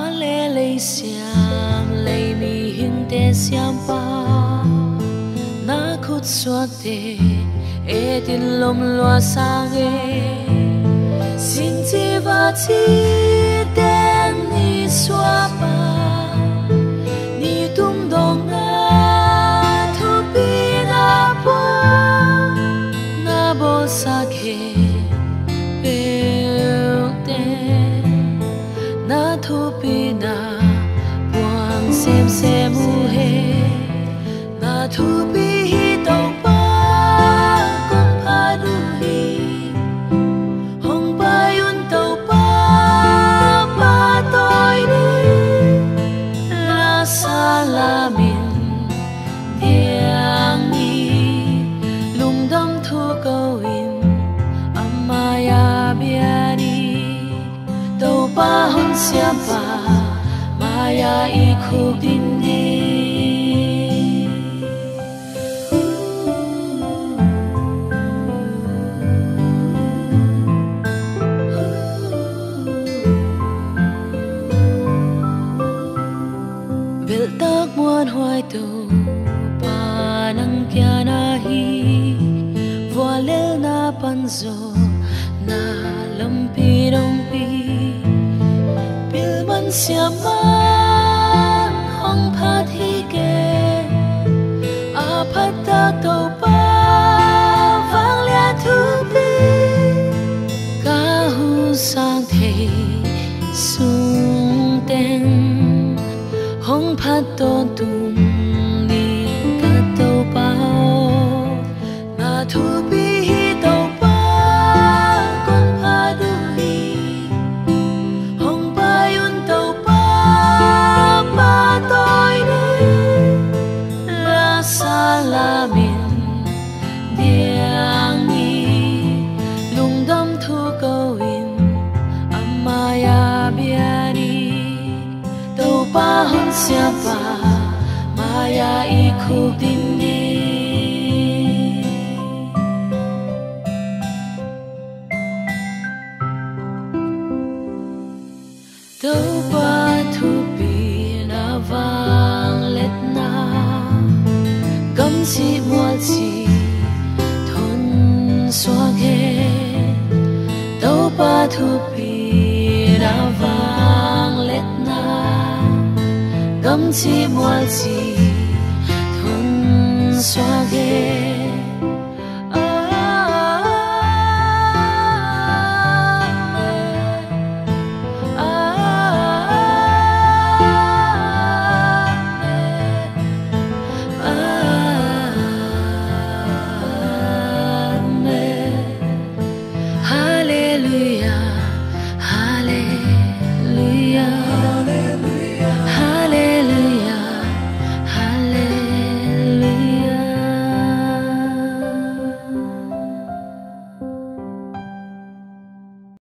lê lê xiam lê mi hình te xiam pa na khut suat te e tin lom loa sang e xin chi va chi ten ni xóa pa ni tum dong na thu pi na po na bo sa ke na thu pi na buang xem mu he na thu pi hi tàu pa con pa du hi hong pa yun tàu pa pa tôi đi la sa la min diang ni lung dam thu câu in amaya bia đi tàu pa hong xiam pa maya i khu din đi vel tak muan hoai tàu pa nang kya na hi vua lel na pan zo na lampi dong pi xiam man hong phat hi ke a phat ta tàu pa vang lia thu pi ca hu sang thei sung ten hong phat ton tum ni ca tàu pa na thu pi hi tàu pa con pa du hi hong pa yun tàu pa pa tôi đi la sa la min diang ni lung dam thu câu in amaya bia đi tàu pa hong sia pa maya i khu tin đi tàu pa thu pi na vang let na gam chi mua chi thon xóa ghé tàu pa thu pi na vang let na gam chi mua chi thon xóa ghé